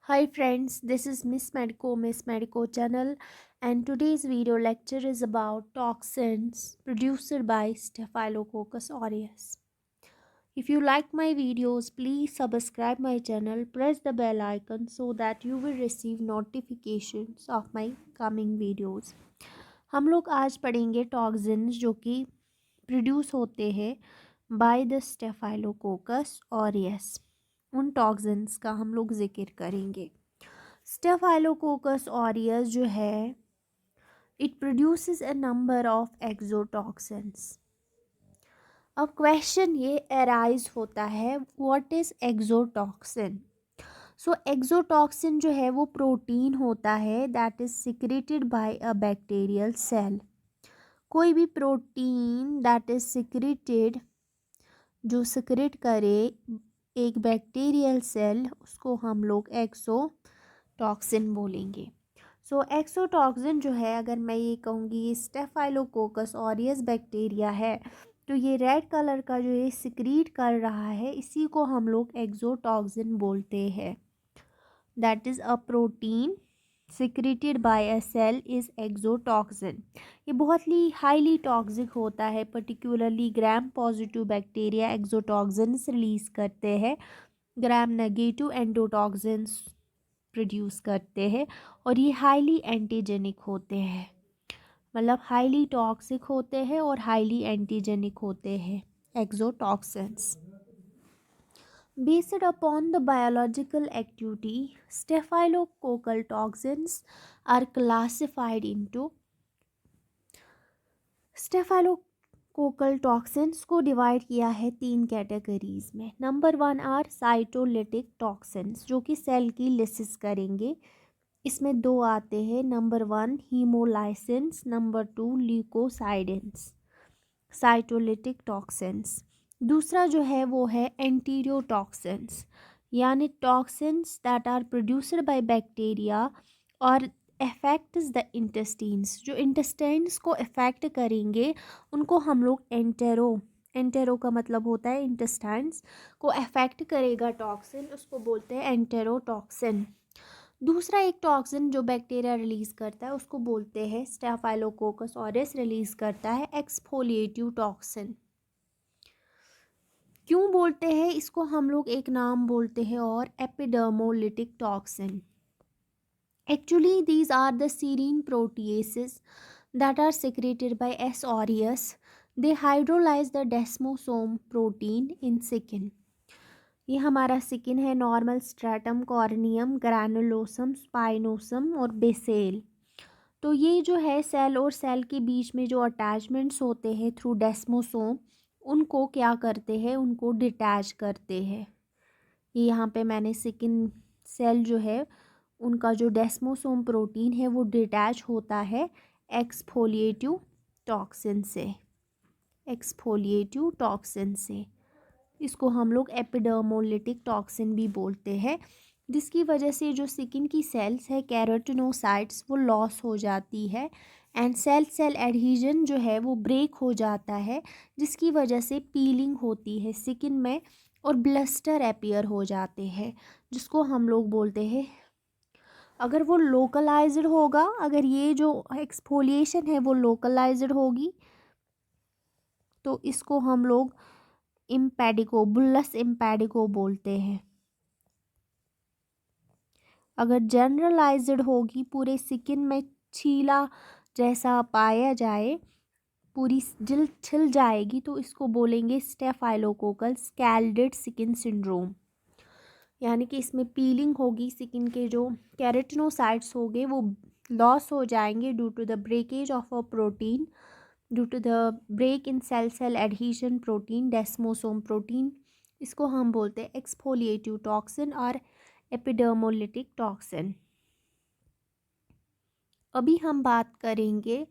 Hi friends, this is Miss Medico channel, and today's video lecture is about toxins produced by Staphylococcus aureus. If you like my videos, please subscribe my channel, press the bell icon so that you will receive notifications of my coming videos. हम लोग आज पढ़ेंगे toxins जो कि produce होते हैं by the staphylococcus aureus. उन toxins का हम लोग जिक्र करेंगे। स्टेफाइलोकोकस ऑरियस जो है it produces a number of exotoxins. अब क्वेश्चन ये अराइज होता है, what is exotoxin. So exotoxin जो है वो प्रोटीन होता है that is secreted by a bacterial cell. कोई भी प्रोटीन दैट इज सिक्रेटेड जो सिक्रेट करे एक बैक्टीरियल सेल, उसको हम लोग एक्सोटॉक्सिन बोलेंगे। सो एक्सोटॉक्सिन जो है, अगर मैं ये कहूँगी ये स्टेफाइलोकोकस ऑरियस बैक्टीरिया है, तो ये रेड कलर का जो ये सिक्रीट कर रहा है इसी को हम लोग एक्सोटॉक्सिन बोलते हैं। That is a protein secreted by a cell is exotoxin. ये बहुत ही हाईली टॉक्सिक होता है, particularly gram positive bacteria exotoxins release करते हैं, ग्राम नेगेटिव एंडोटॉक्सिन्स प्रोड्यूस करते हैं, और ये हाईली एंटीजेनिक होते हैं, मतलब हाईली टॉक्सिक होते हैं और हाईली एंटीजेनिक होते हैं exotoxins. Based upon the biological activity, staphylococcal toxins are classified into staphylococcal toxins को डिवाइड किया है 3 कैटेगरीज में। नंबर 1 आर साइटोलिटिक टॉक्सिन्स जो कि सेल की लिसिस करेंगे। इसमें 2 आते हैं, number 1 haemolysins, number 2 leucocidins. Cytolytic toxins. दूसरा जो है वो है एंटीरियोटॉक्सिन्स, यानी toxins that are produced by bacteria और अफेक्ट्स द इंटेस्टाइन्स, जो इंटेस्टाइन्स को अफेक्ट करेंगे उनको हम लोग एंटेरो का मतलब होता है इंटेस्टाइन्स को अफेक्ट करेगा टॉक्सिन, उसको बोलते हैं एंटेरोटॉक्सिन। दूसरा एक टॉक्सिन जो बैक्टीरिया रिलीज करता है उसको बोलते हैं, स्टेफाइलोकोकस ऑरियस रिलीज करता है, एक्सफोलिएटिव टॉक्सिन। क्यों बोलते हैं इसको, हम लोग एक नाम बोलते हैं और epidermolytic toxin. Actually these are the serine proteases that are secreted by S. aureus. They hydrolyze the desmosome protein in skin. ये हमारा सिकिन है, नॉर्मल स्ट्रेटम, कॉर्नियम, ग्रैनुलोसम, स्पाइनोसम और बेसेल। तो ये जो है सेल और सेल के बीच में जो अटैचमेंट्स होते हैं थ्रू डेस्मोसोम, उनको क्या करते हैं, उनको डिटैच करते हैं। ये यहाँ पे मैंने सिकिन सेल जो है उनका जो डेस्मोसोम प्रोटीन है वो डिटैच होता है एक्सफोलिएटिव टॉक्सिन से, एक्सफोलिएटिव टॉक्सिन से। इसको हम लोग एपिडर्मोलिटिक टॉक्सिन भी बोलते हैं, जिसकी वजह से जो स्किन की सेल्स है केराटिनोसाइट्स वो लॉस हो जाती है एंड सेल सेल एडहीजन जो है वो ब्रेक हो जाता है, जिसकी वजह से पीलिंग होती है स्किन में और ब्लस्टर अपीयर हो जाते हैं, जिसको हम लोग बोलते हैं। अगर वो लोकलाइज्ड होगा, अगर ये जो एक्सफोलिएशन है वो लोकलाइज्ड होगी, तो इसको हम लोग इम्पेडिको, बुल्लस इम्पेडिको बोलते हैं। अगर जनरलाइज्ड होगी, पूरे स्किन में छीला जैसा पाया जाए, पूरी जिल्द छिल जाएगी, तो इसको बोलेंगे स्टेफाइलोकोकल स्कैल्डेड स्किन सिंड्रोम। यानी कि इसमें पीलिंग होगी, स्किन के जो केराटिनोसाइट्स होंगे वो लॉस हो जाएंगे due to the breakage of a protein, due to the break in cell cell adhesion protein, desmosome protein. इसको हम बोलते हैं एक्सफोलिएटिव टॉक्सिन और एपिडर्मोलिटिक टॉक्सिन। अभी हम बात करेंगे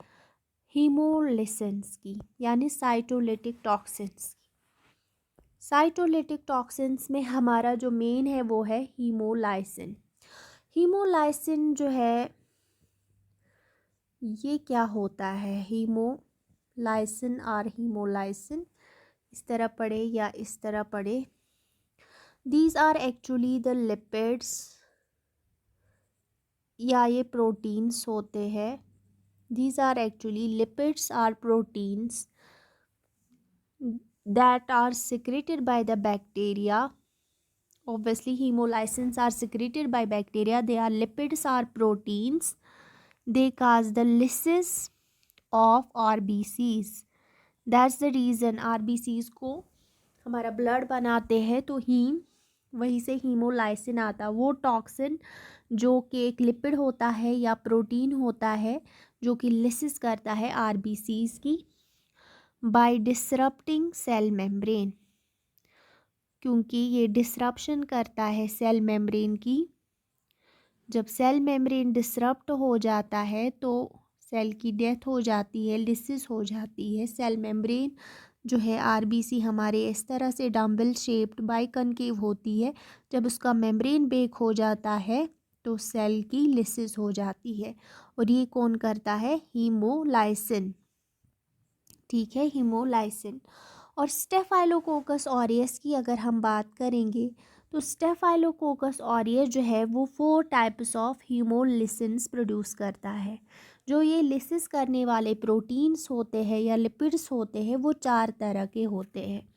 हीमोलिसेंस की, यानी साइटोलिटिक टॉक्सिन्स की। साइटोलिटिक टॉक्सिन्स में हमारा जो मेन है वो है हीमोलाइसिन। हीमोलाइसिन जो है ये क्या होता है, हीमोलाइसिन और हीमोलाइसिन इस तरह पढ़े या इस तरह पढ़े, these are actually the lipids या ये प्रोटीन्स होते हैं। These are actually lipids are proteins that are secreted by the bacteria. Obviously hemolysins are secreted by bacteria. They are lipids are proteins. They cause the lysis of RBCs. That's the reason RBCs को हमारा blood बनाते हैं तो haem, वहीं से हीमोलाइसिन आता। वो toxin जो कि एक लिपिड होता है या प्रोटीन होता है जो कि लिसिस करता है आरबीसीज की बाय डिसरप्टिंग सेल मेम्ब्रेन, क्योंकि ये डिसरप्शन करता है सेल मेम्ब्रेन की। जब सेल मेम्ब्रेन डिसरप्ट हो जाता है तो सेल की डेथ हो जाती है, लिसिस हो जाती है। सेल मेम्ब्रेन जो है आरबीसी हमारे इस तरह से डम्बल शेप्ड बाइकनकेव होती है। जब उसका मेम्ब्रेन ब्रेक हो जाता है तो सेल की लिसिस हो जाती है, और ये कौन करता है? हीमोलाइसिन। ठीक है, हीमोलाइसिन। और स्टेफाइलोकोकस ऑरियस की अगर हम बात करेंगे तो स्टेफाइलोकोकस ऑरियस जो है वो 4 टाइप्स ऑफ हीमोलिसिन्स प्रोड्यूस करता है। जो ये लिसिस करने वाले प्रोटीन्स होते हैं या लिपिड्स होते हैं वो 4 तरह के होते हैं।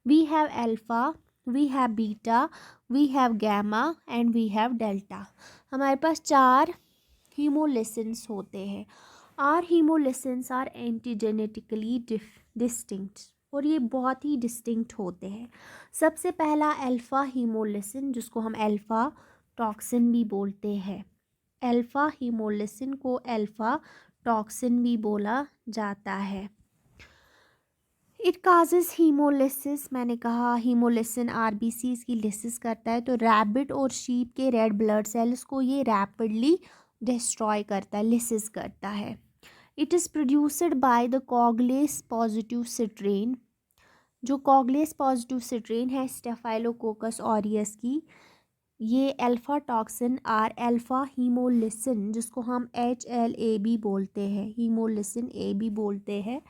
We have alpha, we have beta, we have gamma and we have delta. हमारे पास 4 हीमोलिसिन्स होते हैं। Are hemolysins are antigenetically distinct, और ये बहुत ही डिस्टिंक्ट होते हैं। सबसे पहला अल्फ़ा हीमोलिसिन, जिसको हम अल्फ़ा टॉक्सिन भी बोलते हैं। अल्फ़ा हीमोलिसिन को अल्फ़ा टॉक्सिन भी बोला जाता है। It causes haemolysis. मैंने कहा हीमोलिसिन आरबीसीज की लिसिस करता है, तो रैबिट और शीप के रेड ब्लड सेल्स को ये रैपिडली डिस्ट्रॉय करता है, लिसिस करता है। It is produced by the coagulase positive strain. जो कॉग्लेस पॉजिटिव सिट्रेन है स्टेफाइलोकोकस ऑरियस की, ये alpha toxin or alpha haemolysin, जिसको हम HLA भी बोलते हैं, हीमोलिसिन ए भी बोलते हैं,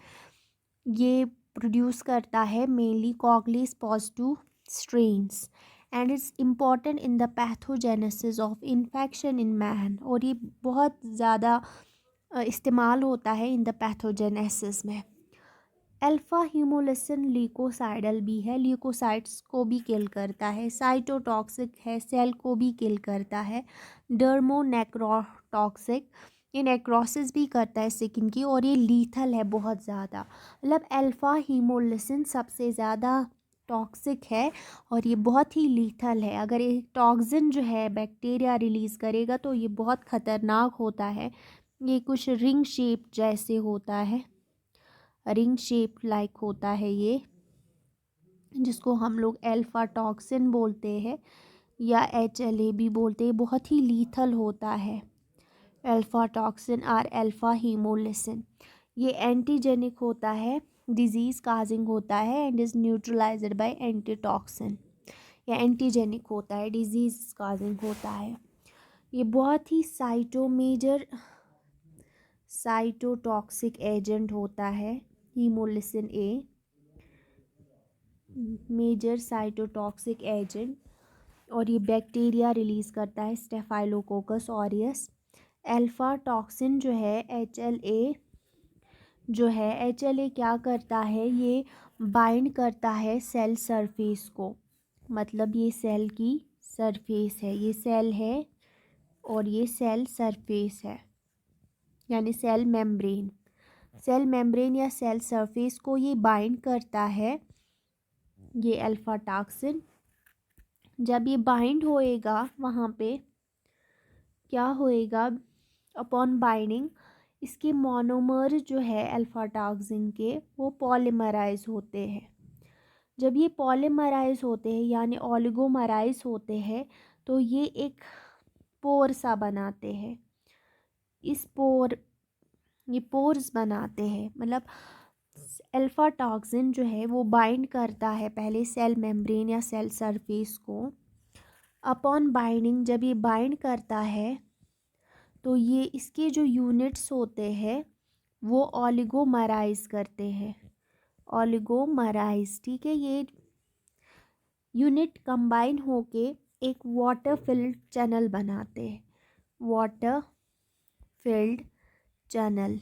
ये प्रोड्यूस करता है mainly coagulase positive strains, and it's important in the pathogenesis of infection in man. और ये बहुत ज़्यादा इस्तेमाल होता है इन द पैथोजेनेसिस में। अल्फ़ा हीमोलिसिन ल्यूकोसाइडल भी है, ल्यूकोसाइट्स को भी किल करता है। साइटोटॉक्सिक है, सेल को भी किल करता है। डर्मोनेक्रोटॉक्सिक, ये नेक्रोसिस भी करता है स्किन की, और ये लीथल है बहुत ज़्यादा। मतलब अल्फ़ा हीमोलिसिन सबसे ज़्यादा टॉक्सिक है और ये बहुत ही लीथल है। अगर ये टॉक्सिन जो है बैक्टीरिया रिलीज़ करेगा तो ये बहुत ख़तरनाक होता है। ये कुछ रिंग शेप जैसे होता है, रिंग शेप लाइक होता है ये, जिसको हम लोग अल्फ़ा टॉक्सिन बोलते हैं या HLA भी बोलते हैं। बहुत ही लीथल होता है अल्फ़ा टॉक्सिन और अल्फ़ा हीमोलिसिन। ये एंटीजेनिक होता है, डिजीज़ काजिंग होता है, and is neutralised by antitoxin. या एंटीजेनिक होता है, डिजीज़ काजिंग होता है। ये बहुत ही साइटोटॉक्सिक एजेंट होता है हीमोलिसिन ए, मेजर साइटोटॉक्सिक एजेंट, और ये बैक्टीरिया रिलीज़ करता है स्टेफाइलोकोकस ऑरियस। अल्फ़ा टॉक्सिन जो है HLA क्या करता है? ये बाइंड करता है सेल सरफेस को। मतलब ये सेल की सरफेस है, ये सेल है और ये सेल सरफेस है, यानी सेल मेम्ब्रेन या सेल सरफेस को ये बाइंड करता है, ये अल्फ़ा टॉक्सिन। जब ये बाइंड होएगा वहाँ पे क्या होएगा? अपॉन बाइंडिंग इसके मोनोमर जो है अल्फ़ा टॉक्सिन के वो पॉलीमराइज होते हैं। जब ये पॉलीमराइज होते हैं यानी ओलिगोमराइज होते हैं तो ये एक पोर सा बनाते हैं। ये पोर्स बनाते हैं। मतलब अल्फ़ा टॉक्सिन जो है वो बाइंड करता है पहले सेल मेम्ब्रेन या सेल सरफेस को। अपॉन बाइंडिंग जब ये बाइंड करता है तो ये इसके जो यूनिट्स होते हैं वो ओलिगोमराइज करते हैं, ओलिगोमराइज। ठीक है, ये यूनिट कंबाइन होके एक वाटर फिल्ड चैनल बनाते हैं। Water field channel,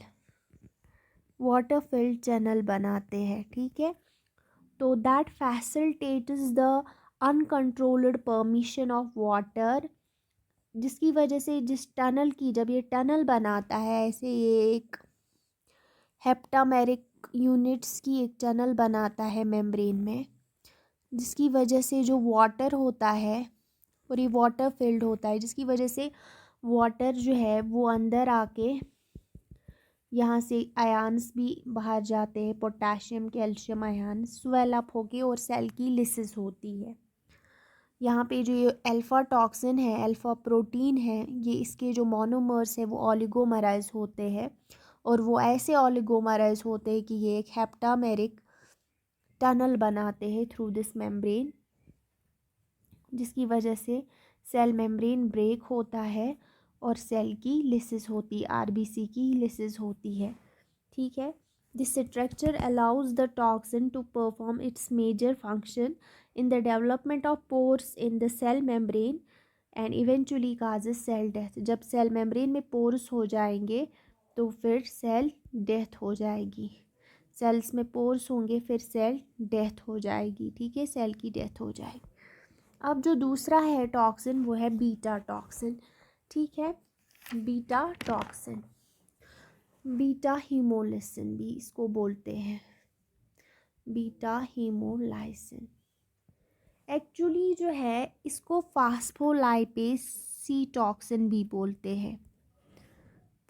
water field channel बनाते हैं, ठीक है। तो that facilitates the uncontrolled permission of water, जिसकी वजह से जिस टनल की, जब ये टनल बनाता है ऐसे, ये एक हेप्टामेरिक यूनिट्स की एक टनल बनाता है मेम्ब्रेन में, जिसकी वजह से जो वाटर होता है और ये वाटर फिल्ड होता है, जिसकी वजह से वाटर जो है वो अंदर आके यहाँ से आयंस भी बाहर जाते हैं, potassium calcium ion swell up होके और सेल की लिसिस होती है। यहाँ पे जो ये अल्फ़ा टॉक्सिन है, अल्फ़ा प्रोटीन है, ये इसके जो मोनोमर्स है वो ओलिगोमराइज होते हैं, और वो ऐसे ओलिगोमराइज होते हैं कि ये एक हेप्टामेरिक टनल बनाते हैं थ्रू दिस मेम्ब्रेन, जिसकी वजह से सेल मेम्ब्रेन ब्रेक होता है और सेल की लिसिस होती है, आरबीसी की लिसिस होती है, ठीक है। This structure allows the toxin to perform its major function in the development of pores in the cell membrane and eventually causes cell death. जब सेल मेम्ब्रेन में पोर्स हो जाएंगे तो फिर सेल डेथ हो जाएगी, सेल्स में पोर्स होंगे फिर सेल डेथ हो जाएगी, ठीक है, सेल की डेथ हो जाएगी। अब जो दूसरा है टॉक्सिन वो है बीटा टॉक्सिन, ठीक है। बीटा टॉक्सिन, बीटा हीमोलिसिन भी इसको बोलते हैं, बीटा हीमोलाइसिन। एक्चुअली जो है इसको फास्फोलाइपेज सी टॉक्सिन भी बोलते हैं,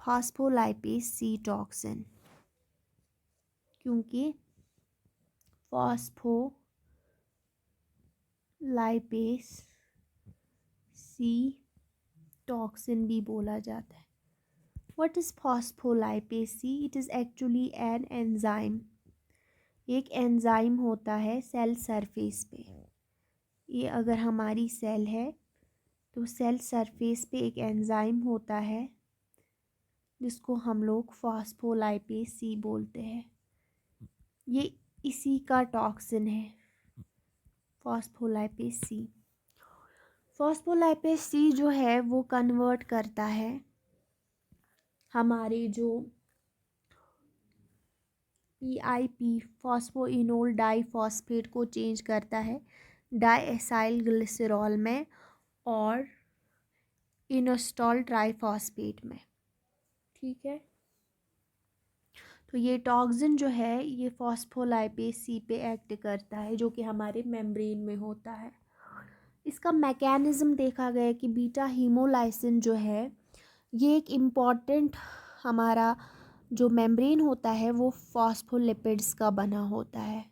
फास्फोलाइपेज सी टॉक्सिन, क्योंकि फास्फोलाइपेज सी टॉक्सिन भी बोला जाता है। What is phospholipase C? It is actually an enzyme. एक एंजाइम होता है सेल सरफेस पे। ये अगर हमारी सेल है तो सेल सरफेस पे एक एंजाइम होता है जिसको हम लोग फॉस्फोलाइपेज सी बोलते हैं। ये इसी का टॉक्सिन है, फॉस्फोलाइपेज सी। फॉस्फोलाइपेज सी जो है वो कन्वर्ट करता है हमारे जो PIP फॉस्फोइनोल डाइफॉस्फेट को चेंज करता है डाइएसाइल ग्लिसरॉल में और इनोस्टॉल ट्राइफॉस्फेट में, ठीक है। तो ये टॉक्सिन जो है ये फॉस्फोलाइपेज सी पे एक्ट करता है, जो कि हमारे मेम्ब्रेन में होता है। इसका मैकेनिज़्म देखा गया कि बीटा हीमोलाइसिन जो है ये एक इम्पॉर्टेंट, हमारा जो मेम्ब्रेन होता है वो फॉस्फोलिपिड्स का बना होता है।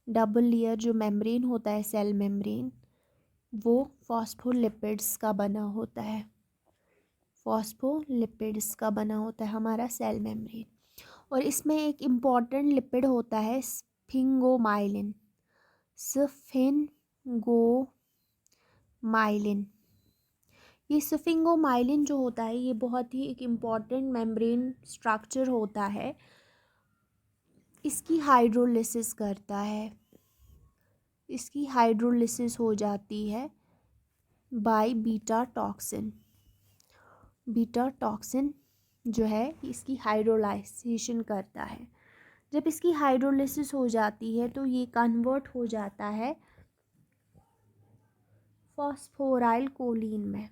डबल लेयर जो मेम्ब्रेन होता है सेल मेम्ब्रेन वो फॉस्फोलिपिड्स का बना होता है, फॉस्फोलिपिड्स का बना होता है हमारा सेल मेम्ब्रेन। और इसमें एक इम्पॉर्टेंट लिपिड होता है स्फिंगोमाइलिन, स्फिंगोमाइलिन। ये स्फिंगोमाइलिन जो होता है ये बहुत ही एक इम्पॉर्टेंट मेम्ब्रेन स्ट्रक्चर होता है, इसकी हाइड्रोलिसिस करता है, इसकी हाइड्रोलिसिस हो जाती है by beta toxin. Beta toxin जो है इसकी हाइड्रोलाइजेशन करता है। जब इसकी हाइड्रोलिसिस हो जाती है तो ये कन्वर्ट हो जाता है फॉस्फोराइल कोलिन में,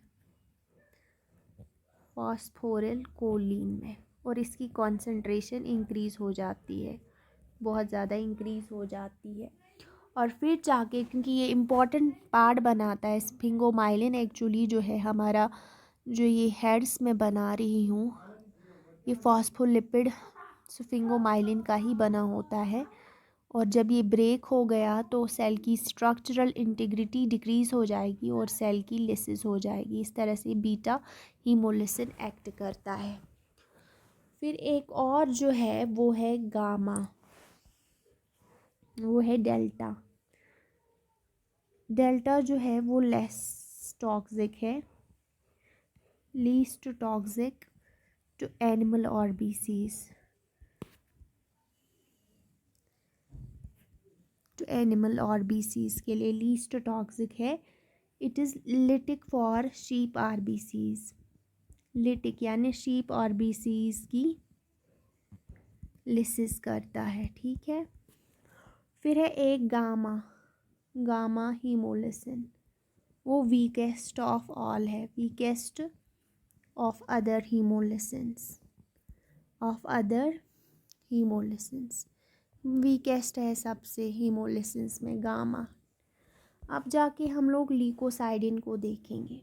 फॉस्फोरिल कोलिन में, और इसकी कॉन्सेंट्रेशन इंक्रीज़ हो जाती है, बहुत ज़्यादा इंक्रीज़ हो जाती है। और फिर जाके, क्योंकि ये इम्पॉर्टेंट पार्ट बनाता है स्फिंगोमाइलिन, एक्चुअली जो है हमारा जो ये हेड्स में बना रही हूँ ये फॉस्फोलिपिड स्फिंगोमाइलिन का ही बना होता है। और जब ये ब्रेक हो गया तो सेल की स्ट्रक्चरल इंटीग्रिटी डिक्रीज़ हो जाएगी और सेल की लिसिस हो जाएगी। इस तरह से बीटा हीमोलिसिन एक्ट करता है। फिर एक और जो है वो है गामा, वो है डेल्टा। डेल्टा जो है वो लेस टॉक्सिक है, least toxic to animal RBCs, to animal RBCs के लिए लीस्ट टॉक्सिक है। It is lytic for sheep RBCs, lytic यानी शीप और बीसीज की लिसिस करता है, ठीक है। फिर है एक गामा, गामा हीमोलिसिन, वो वीकेस्ट ऑफ ऑल है, weakest of other haemolysins, of other haemolysins, weakest है सबसे हीमोलिसिन्स में गामा। अब जाके हम लोग लीकोसाइडिन को देखेंगे।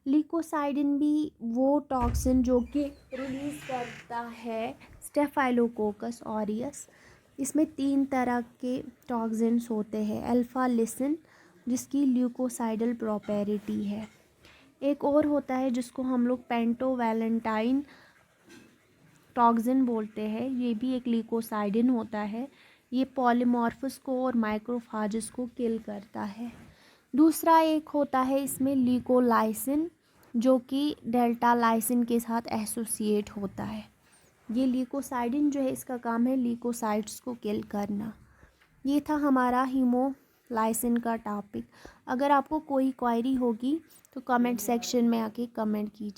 लीकोसाइडिन भी वो टॉक्सिन जो कि रिलीज़ करता है स्टेफाइलोकोकस ऑरियस। इसमें 3 तरह के टॉक्सिन्स होते हैं। अल्फा लिसिन जिसकी ल्यूकोसाइडल प्रॉपर्टी है, एक और होता है जिसको हम लोग पेंटोवैलेंटाइन टॉक्सिन बोलते हैं, ये भी एक लीकोसाइडिन होता है। ये पॉलीमॉर्फस को और माइक्रोफाजस को किल करता है। दूसरा एक होता है इसमें लीकोलाइसिन जो कि डेल्टा लाइसिन के साथ एसोसिएट होता है। ये लीकोसाइडिन जो है इसका काम है लीकोसाइट्स को किल करना। ये था हमारा हीमोलाइसिन का टॉपिक। अगर आपको कोई क्वेरी होगी तो कमेंट सेक्शन में आके कमेंट कीजिए।